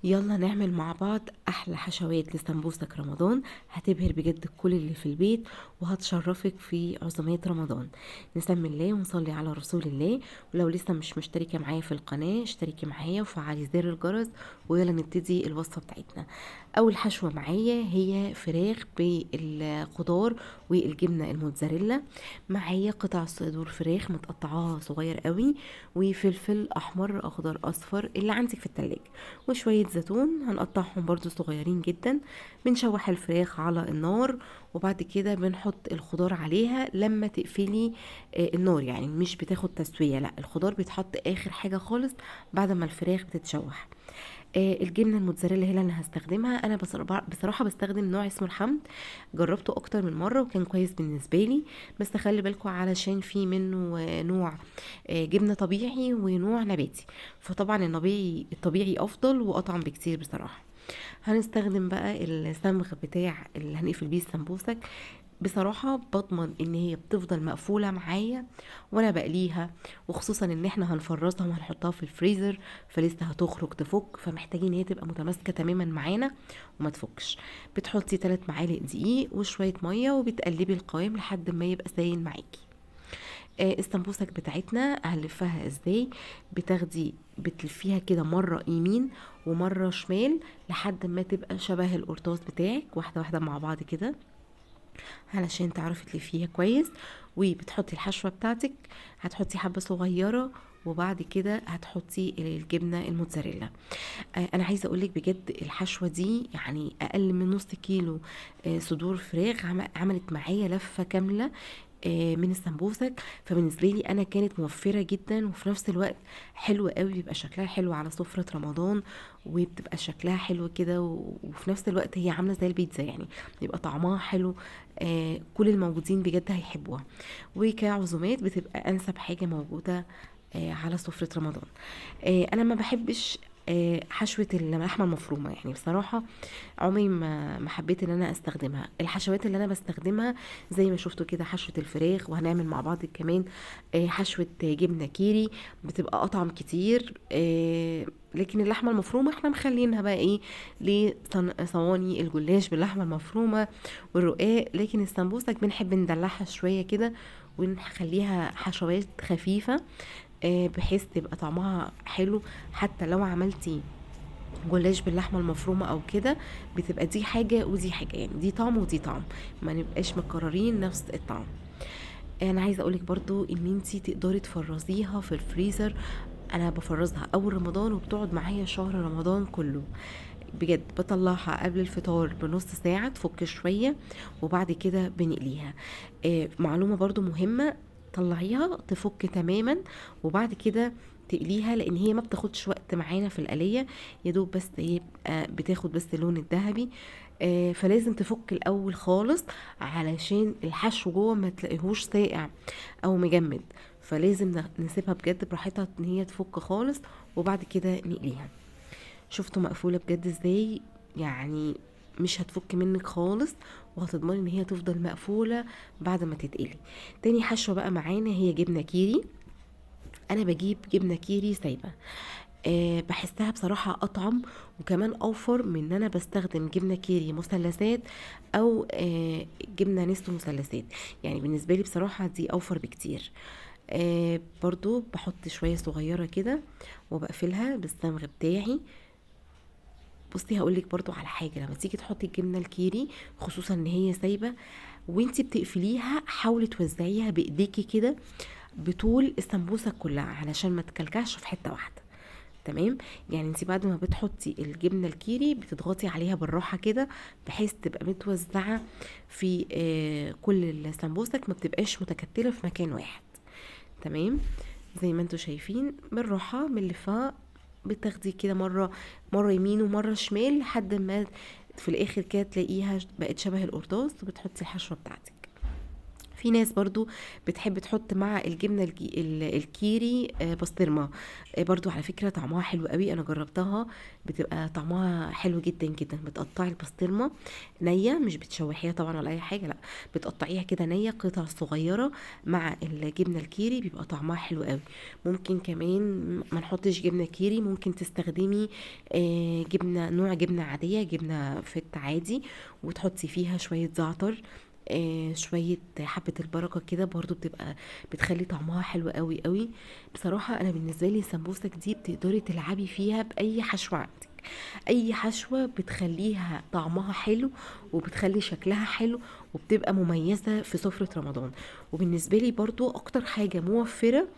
يلا نعمل مع بعض احلى حشوات لسمبوسك رمضان. هتبهر بجد كل اللي في البيت وهتشرفك في عزومات رمضان. نسمي الله ونصلي على رسول الله. ولو لسه مش مشتركة معايا في القناة اشتركي معايا وفعلي زر الجرس، ويلا نبتدي الوصفة بتاعتنا. اول حشوة معايا هي فراخ بالخضار والجبنة الموتزاريلا. معايا قطع صدور فراخ متقطعاها صغير قوي، وفلفل احمر اخضر اصفر اللي عندك في التلاجة، وشوية زيتون هنقطعهم برضو صغيرين جدا. بنشوح الفراخ على النار، وبعد كده بنحط الخضار عليها لما تقفلي النار، يعني مش بتاخد تسوية، لا الخضار بيتحط اخر حاجة خالص بعد ما الفراخ بتتشوح. الجبنه الموتزاريلا هي اللي انا هستخدمها. انا بصراحه بستخدم نوع اسمه الحمد. جربته اكتر من مره وكان كويس بالنسبه لي، بس خلي بالكم علشان في منه نوع جبنه طبيعي ونوع نباتي، فطبعا الطبيعي افضل واطعم بكتير بصراحه. هنستخدم بقى الصمغ بتاع اللي هنقفل بيه السمبوسك. بصراحة بضمن ان هي بتفضل مقفولة معايا وانا بقليها، وخصوصا ان احنا هنفرزها وهنحطها في الفريزر، فلسه هتخرج تفك، فمحتاجين ان هي تبقى متماسكة تماما معانا وما تفكش. بتحطي 3 معالق دقيق وشوية مية وبتقلبي القوام لحد ما يبقى سايل معاكي. السمبوسك بتاعتنا هنلفها ازاي؟ بتلفيها كده مرة يمين ومرة شمال لحد ما تبقى شبه القرطاس بتاعك، واحدة واحدة مع بعض كده علشان تعرفي تلفيها كويس. وبتحطي الحشوة بتاعتك، هتحطي حبة صغيرة، وبعد كده هتحطي الجبنة الموتزاريلا. انا عايزه اقولك بجد الحشوه دي يعني اقل من نص كيلو صدور فراخ عملت معايا لفه كامله من السمبوسك. فبالنسبه لي انا كانت موفره جدا، وفي نفس الوقت حلوه قوي، بيبقى شكلها حلو على سفره رمضان، وبتبقى شكلها حلو كده، وفي نفس الوقت هي عامله زي البيتزا يعني، بيبقى طعمها حلو. كل الموجودين بجد هيحبوها، وكعزومات بتبقى انسب حاجه موجوده على سفرة رمضان. انا ما بحبش حشوة اللحمة المفرومة، يعني بصراحة عمري ما حبيت ان انا استخدمها. الحشوات اللي انا بستخدمها زي ما شفتوا كده حشوة الفراخ، وهنعمل مع بعض كمان حشوة جبنة كيري، بتبقى اطعم كتير. لكن اللحمة المفرومة احنا مخلينها بقى ايه لصواني الجلاش باللحمة المفرومة والرقاق، لكن السمبوسك بنحب ندلعها شوية كده ونخليها حشوات خفيفة بحيث تبقى طعمها حلو. حتى لو عملتي جلاش باللحمه المفرومه او كده، بتبقى دي حاجه ودي حاجه، يعني دي طعم ودي طعم، ما نبقاش مكررين نفس الطعم. انا عايزه اقولك برضو ان انتي تقدري تفرزيها في الفريزر. انا بفرزها اول رمضان وبتقعد معايا شهر رمضان كله. بجد بطلعها قبل الفطار بنص ساعة تفك شوية، وبعد كده بنقليها. معلومة برضو مهمة، طلعيها تفك تماما وبعد كده تقليها، لان هي ما بتاخدش وقت معانا في القلية، يدوب بس يبقى بتاخد بس اللون الذهبي. فلازم تفك الاول خالص علشان الحشو جوه ما تلاقيهوش ساقع او مجمد، فلازم نسيبها بجد براحتها ان هي تفك خالص وبعد كده نقليها. شفتوا مقفولة بجد ازاي؟ يعني مش هتفك منك خالص، وهتضمني ان هي تفضل مقفولة بعد ما تتقلي. تاني حشوة بقى معانا هي جبنة كيري. انا بجيب جبنة كيري سايبة، بحسها بصراحة أطعم، وكمان أوفر من إن أنا بستخدم جبنة كيري مثلثات أو جبنة نستو مثلثات. يعني بالنسبة لي بصراحة دي أوفر بكتير. برضو بحط شوية صغيرة كده وبقفلها بالصمغ بتاعي. بصي هقولك برضو على حاجة، لما تيجي تحطي الجبنة الكيري خصوصا ان هي سايبة وانتي بتقفليها، حاولي توزعيها بايديكي كده بطول السمبوسة كلها علشان ما تكلكعش في حتة واحدة. تمام، يعني انتي بعد ما بتحطي الجبنة الكيري بتضغطي عليها بالراحة كده بحيث تبقى متوزعة في كل السمبوسك، ما بتبقاش متكتلة في مكان واحد. تمام، زي ما انتوا شايفين بالراحة بنلفها، بتاخدي كده مرة يمين ومرة شمال لحد ما في الاخر كده تلاقيها بقت شبه القرطاس، وبتحطي الحشوة بتاعتك. في ناس برضو بتحب تحط مع الجبنه الكيري بسطرمه. برضو على فكره طعمها حلو قوي، انا جربتها، بتبقى طعمها حلو جدا جدا. بتقطعي البسطرمه نيه، مش بتشوحيها طبعا ولا اي حاجه، لا، بتقطعيها كده نيه قطع صغيره مع الجبنه الكيري، بيبقى طعمها حلو قوي. ممكن كمان ما نحطش جبنه كيري، ممكن تستخدمي جبنه، نوع جبنه عاديه، جبنه فت عادي، وتحطي فيها شويه زعتر، شوية حبة البركة كده، برضو بتبقى بتخلي طعمها حلو قوي قوي. بصراحة انا بالنسبة لي السمبوسك دي بتقدري تلعبي فيها بأي حشوة عندك، اي حشوة بتخليها طعمها حلو، وبتخلي شكلها حلو، وبتبقى مميزة في سفرة رمضان. وبالنسبة لي برضو اكتر حاجة موفرة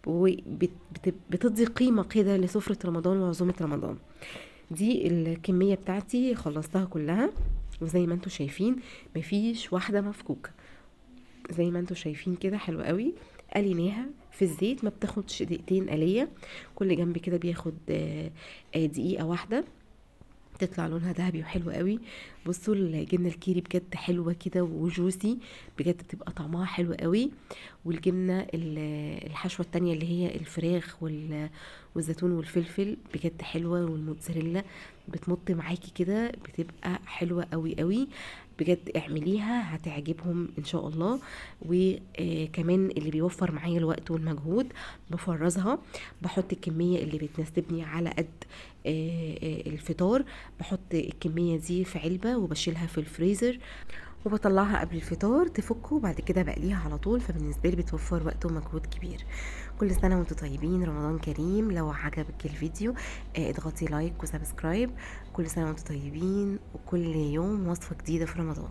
وبتدي قيمة كده لسفرة رمضان وعزومة رمضان. دي الكمية بتاعتي خلصتها كلها، وزي ما انتوا شايفين مفيش واحدة مفكوكة، زي ما انتوا شايفين كده حلو قوي. قليناها في الزيت، ما بتاخدش دقيقتين قلية، كل جنب كده بياخد دقيقة واحدة، تطلع لونها ذهبي وحلو قوي. بصوا الجبنه الكيري بجد حلوه كده وجوسي، بجد بتبقى طعمها حلو قوي. والجبنه الحشوه التانية اللي هي الفراخ والزيتون والفلفل بجد حلوه، والموتزاريلا بتمط معاكي كده، بتبقى حلوه قوي قوي. بجد اعمليها هتعجبهم ان شاء الله. وكمان اللي بيوفر معايا الوقت والمجهود، بفرزها، بحط الكميه اللي بتناسبني على قد الفطار، بحط الكمية دي في علبة وبشيلها في الفريزر، وبطلعها قبل الفطار تفك، وبعد كده بقليها على طول. فبالنسبة لي بتوفر وقت ومجهود كبير. كل سنة وانتم طيبين، رمضان كريم. لو عجبك الفيديو اضغطي لايك وسبسكرايب. كل سنة وانتم طيبين، وكل يوم وصفة جديدة في رمضان.